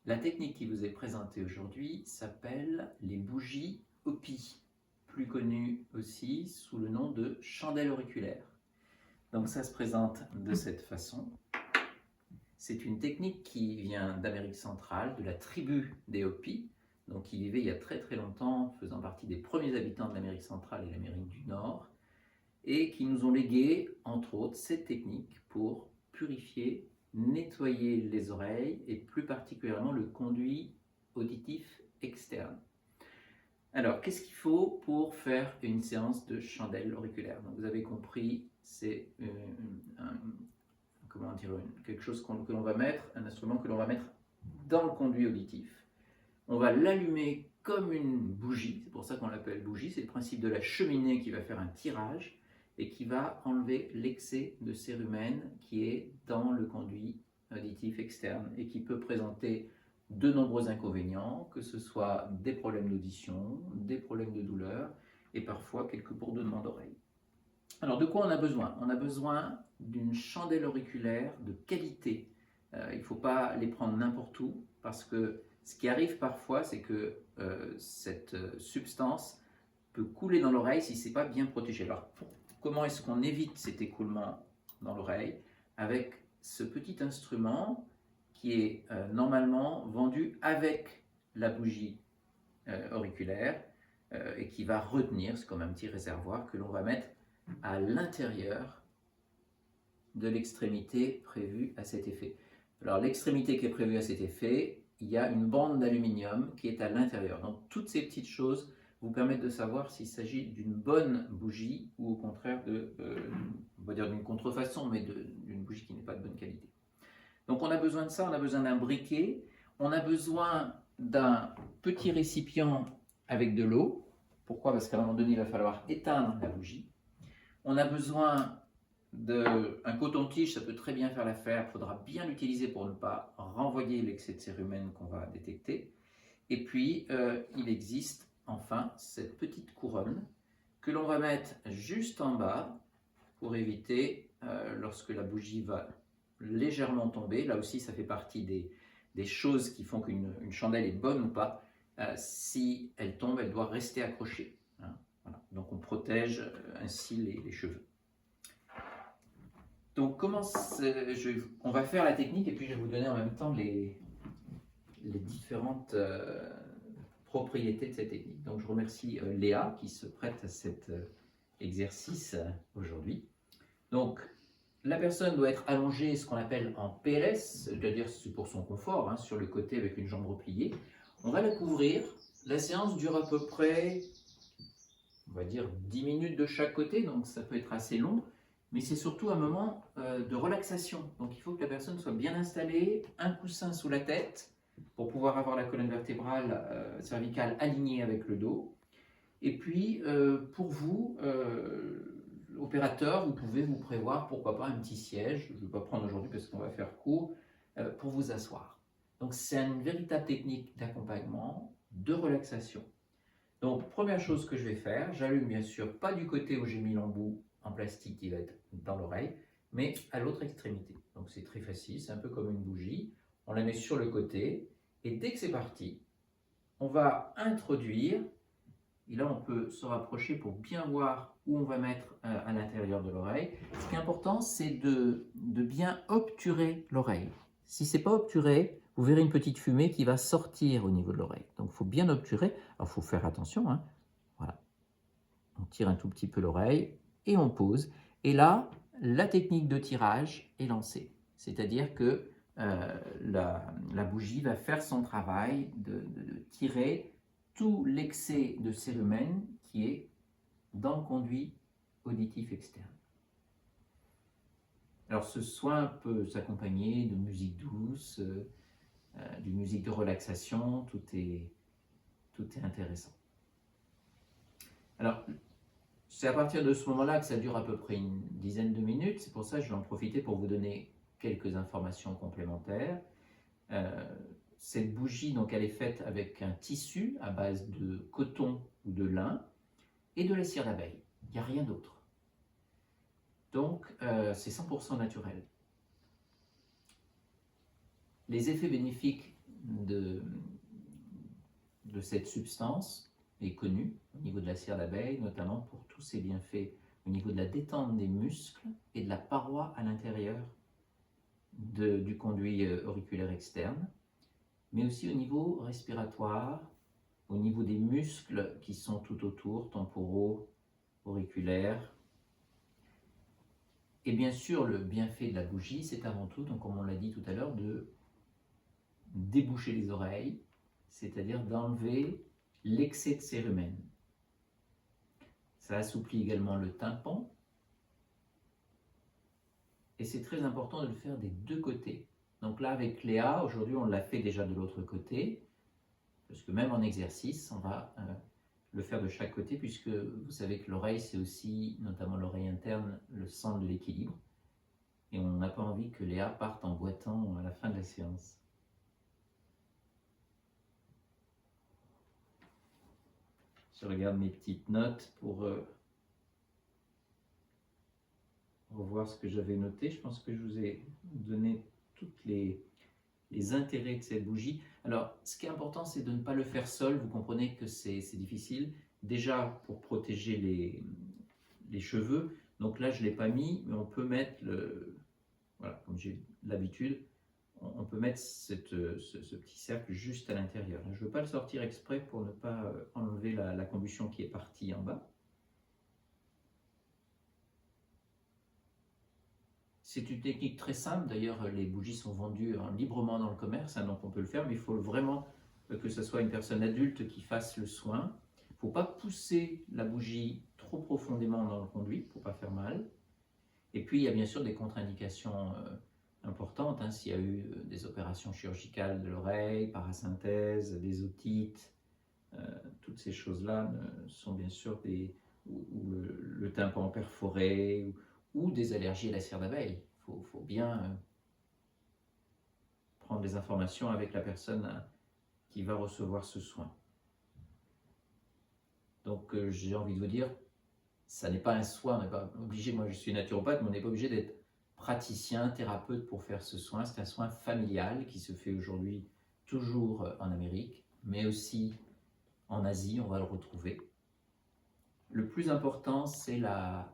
La technique qui vous est présentée aujourd'hui s'appelle les bougies Hopi, plus connues aussi sous le nom de chandelle auriculaire. Donc ça se présente de cette façon. C'est une technique qui vient d'Amérique centrale, de la tribu des Hopi, donc qui vivaient il y a très très longtemps, faisant partie des premiers habitants de l'Amérique centrale et l'Amérique du Nord, et qui nous ont légué, entre autres, cette technique pour purifier, nettoyer les oreilles et plus particulièrement le conduit auditif externe. Alors, qu'est-ce qu'il faut pour faire une séance de chandelle auriculaire? Donc, vous avez compris, c'est quelque chose que l'on va mettre, un instrument que l'on va mettre dans le conduit auditif. On va l'allumer comme une bougie, c'est pour ça qu'on l'appelle bougie, c'est le principe de la cheminée qui va faire un tirage et qui va enlever l'excès de cérumen qui est dans le conduit auditif externe et qui peut présenter de nombreux inconvénients, que ce soit des problèmes d'audition, des problèmes de douleur et parfois quelques bourdonnements d'oreilles. Alors de quoi on a besoin? On a besoin d'une chandelle auriculaire de qualité. Il ne faut pas les prendre n'importe où parce que ce qui arrive parfois, c'est que cette substance peut couler dans l'oreille si ce n'est pas bien protégé. Alors comment est-ce qu'on évite cet écoulement dans l'oreille? Avec ce petit instrument qui est normalement vendu avec la bougie auriculaire et qui va retenir, c'est comme un petit réservoir que l'on va mettre à l'intérieur de l'extrémité prévue à cet effet. Alors l'extrémité qui est prévue à cet effet, il y a une bande d'aluminium qui est à l'intérieur. Donc toutes ces petites choses vous permettent de savoir s'il s'agit d'une bonne bougie ou au contraire on va dire d'une contrefaçon, mais d'une bougie qui n'est pas de bonne qualité. Donc on a besoin de ça, on a besoin d'un briquet, on a besoin d'un petit récipient avec de l'eau. Pourquoi? Parce qu'à un moment donné, il va falloir éteindre la bougie. On a besoin d'un coton-tige, ça peut très bien faire l'affaire, il faudra bien l'utiliser pour ne pas renvoyer l'excès de cérumen qu'on va détecter. Et puis, il existe enfin cette petite couronne que l'on va mettre juste en bas pour éviter, lorsque la bougie va légèrement tomber, là aussi ça fait partie des choses qui font qu'une chandelle est bonne ou pas, si elle tombe, elle doit rester accrochée. Hein, voilà. Donc on protège ainsi les cheveux. Donc on va faire la technique et puis je vais vous donner en même temps les différentes propriétés de cette technique. Donc je remercie Léa qui se prête à cet exercice aujourd'hui. Donc la personne doit être allongée, ce qu'on appelle en PLS, c'est-à-dire pour son confort, hein, sur le côté avec une jambe repliée. On va la couvrir. La séance dure à peu près, on va dire, 10 minutes de chaque côté, donc ça peut être assez long, mais c'est surtout un moment de relaxation. Donc il faut que la personne soit bien installée, un coussin sous la tête pour pouvoir avoir la colonne vertébrale cervicale alignée avec le dos. Et puis pour vous, opérateur, vous pouvez vous prévoir, pourquoi pas, un petit siège, je ne vais pas prendre aujourd'hui parce qu'on va faire court, pour vous asseoir. Donc c'est une véritable technique d'accompagnement, de relaxation. Donc première chose que je vais faire, j'allume bien sûr pas du côté où j'ai mis l'embout en plastique qui va être dans l'oreille, mais à l'autre extrémité. Donc c'est très facile, c'est un peu comme une bougie, on la met sur le côté, et dès que c'est parti, on va introduire. Et là, on peut se rapprocher pour bien voir où on va mettre à l'intérieur de l'oreille. Ce qui est important, c'est de bien obturer l'oreille. Si ce n'est pas obturé, vous verrez une petite fumée qui va sortir au niveau de l'oreille. Donc, il faut bien obturer. Alors, il faut faire attention. Hein. Voilà. On tire un tout petit peu l'oreille et on pose. Et là, la technique de tirage est lancée. C'est-à-dire que la bougie va faire son travail de tirer tout l'excès de cérumen qui est dans le conduit auditif externe. Alors ce soin peut s'accompagner de musique douce, d'une musique de relaxation, tout est intéressant. Alors c'est à partir de ce moment-là que ça dure à peu près une dizaine de minutes, c'est pour ça que je vais en profiter pour vous donner quelques informations complémentaires. Cette bougie, donc, elle est faite avec un tissu à base de coton ou de lin et de la cire d'abeille. Il n'y a rien d'autre. Donc, c'est 100% naturel. Les effets bénéfiques de cette substance est connu au niveau de la cire d'abeille, notamment pour tous ses bienfaits au niveau de la détente des muscles et de la paroi à l'intérieur du conduit auriculaire externe, mais aussi au niveau respiratoire, au niveau des muscles qui sont tout autour, temporaux, auriculaires. Et bien sûr, le bienfait de la bougie, c'est avant tout, donc comme on l'a dit tout à l'heure, de déboucher les oreilles, c'est-à-dire d'enlever l'excès de cérumen. Ça assouplit également le tympan. Et c'est très important de le faire des deux côtés. Donc là, avec Léa, aujourd'hui, on l'a fait déjà de l'autre côté, parce que même en exercice, on va le faire de chaque côté, puisque vous savez que l'oreille, c'est aussi, notamment l'oreille interne, le centre de l'équilibre. Et on n'a pas envie que Léa parte en boitant à la fin de la séance. Je regarde mes petites notes pour revoir ce que j'avais noté. Je pense que je vous ai donné tous les intérêts de cette bougie. Alors, ce qui est important, c'est de ne pas le faire seul. Vous comprenez que c'est difficile. Déjà, pour protéger les cheveux. Donc là, je ne l'ai pas mis, mais on peut mettre, voilà, comme j'ai l'habitude, on peut mettre ce petit cercle juste à l'intérieur. Je ne veux pas le sortir exprès pour ne pas enlever la combustion qui est partie en bas. C'est une technique très simple, d'ailleurs les bougies sont vendues librement dans le commerce, donc on peut le faire, mais il faut vraiment que ce soit une personne adulte qui fasse le soin. Il ne faut pas pousser la bougie trop profondément dans le conduit pour ne pas faire mal. Et puis il y a bien sûr des contre-indications importantes, s'il y a eu des opérations chirurgicales de l'oreille, parasynthèse, des otites, toutes ces choses-là sont bien sûr ou le tympan perforé, ou des allergies à la cire d'abeille. Il faut bien prendre les informations avec la personne qui va recevoir ce soin. Donc j'ai envie de vous dire, ça n'est pas un soin, on n'est pas obligé, moi je suis naturopathe, mais on n'est pas obligé d'être praticien, thérapeute pour faire ce soin. C'est un soin familial qui se fait aujourd'hui toujours en Amérique, mais aussi en Asie, on va le retrouver. Le plus important, c'est la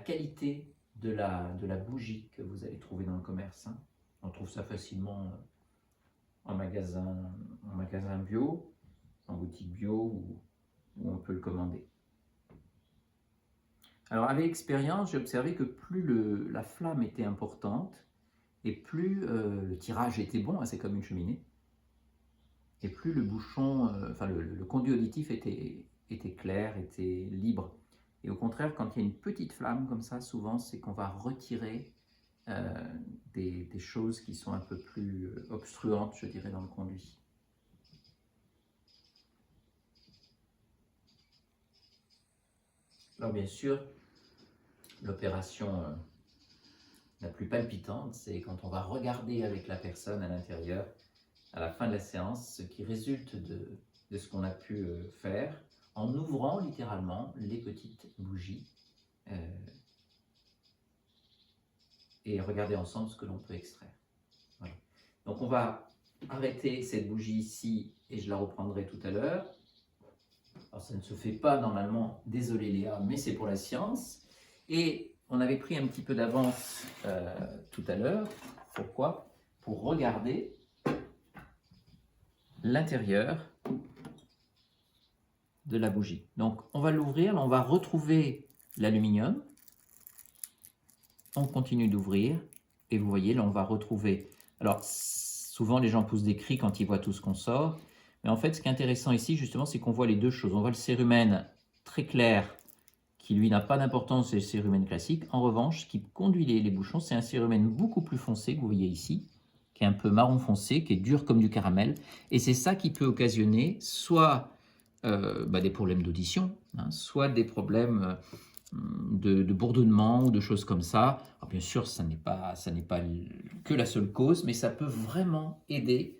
qualité de la bougie que vous allez trouver dans le commerce. On trouve ça facilement en magasin bio, en boutique bio, où on peut le commander. Alors avec l'expérience, j'ai observé que plus la flamme était importante, et plus le tirage était bon, c'est comme une cheminée, et plus le bouchon, le conduit auditif était clair, était libre. Et au contraire, quand il y a une petite flamme comme ça, souvent c'est qu'on va retirer des choses qui sont un peu plus obstruantes, je dirais, dans le conduit. Alors bien sûr, l'opération la plus palpitante, c'est quand on va regarder avec la personne à l'intérieur, à la fin de la séance, ce qui résulte de ce qu'on a pu faire, en ouvrant littéralement les petites bougies et regarder ensemble ce que l'on peut extraire. Voilà. Donc on va arrêter cette bougie ici et je la reprendrai tout à l'heure. Alors ça ne se fait pas normalement, désolé Léa, mais c'est pour la science. Et on avait pris un petit peu d'avance tout à l'heure. Pourquoi? Pour regarder l'intérieur de la bougie. Donc on va l'ouvrir, on va retrouver l'aluminium. On continue d'ouvrir et vous voyez, là on va retrouver. Alors souvent les gens poussent des cris quand ils voient tout ce qu'on sort. Mais en fait, ce qui est intéressant ici, justement, c'est qu'on voit les deux choses. On voit le cérumen très clair, qui lui n'a pas d'importance, c'est le cérumen classique. En revanche, ce qui conduit les bouchons, c'est un cérumen beaucoup plus foncé, que vous voyez ici, qui est un peu marron foncé, qui est dur comme du caramel. Et c'est ça qui peut occasionner soit des problèmes d'audition, soit des problèmes de bourdonnement ou de choses comme ça. Alors, bien sûr, ça n'est pas que la seule cause, mais ça peut vraiment aider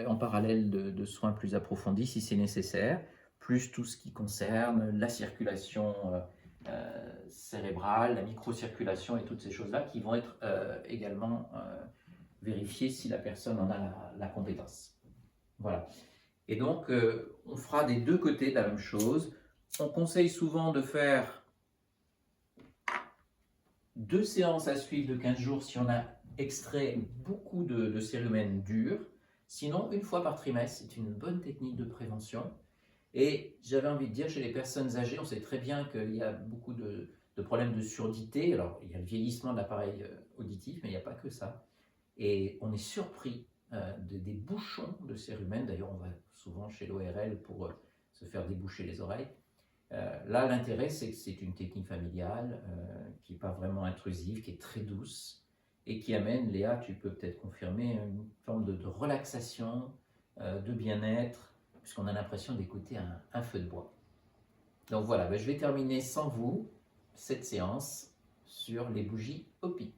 en parallèle de soins plus approfondis si c'est nécessaire, plus tout ce qui concerne la circulation cérébrale, la microcirculation et toutes ces choses-là qui vont être également vérifier si la personne en a la compétence. Voilà. Et donc, on fera des deux côtés de la même chose. On conseille souvent de faire 2 séances à suivre de 15 jours si on a extrait beaucoup de cérumen dur. Sinon, une fois par trimestre, c'est une bonne technique de prévention. Et j'avais envie de dire, chez les personnes âgées, on sait très bien qu'il y a beaucoup de problèmes de surdité. Alors, il y a le vieillissement de l'appareil auditif, mais il n'y a pas que ça. Et on est surpris des bouchons de cérumen. D'ailleurs, on va souvent chez l'ORL pour se faire déboucher les oreilles. Là, l'intérêt, c'est que c'est une technique familiale qui n'est pas vraiment intrusive, qui est très douce et qui amène, Léa, tu peux peut-être confirmer, une forme de relaxation, de bien-être, puisqu'on a l'impression d'écouter un feu de bois. Donc voilà, je vais terminer sans vous cette séance sur les bougies Hopi.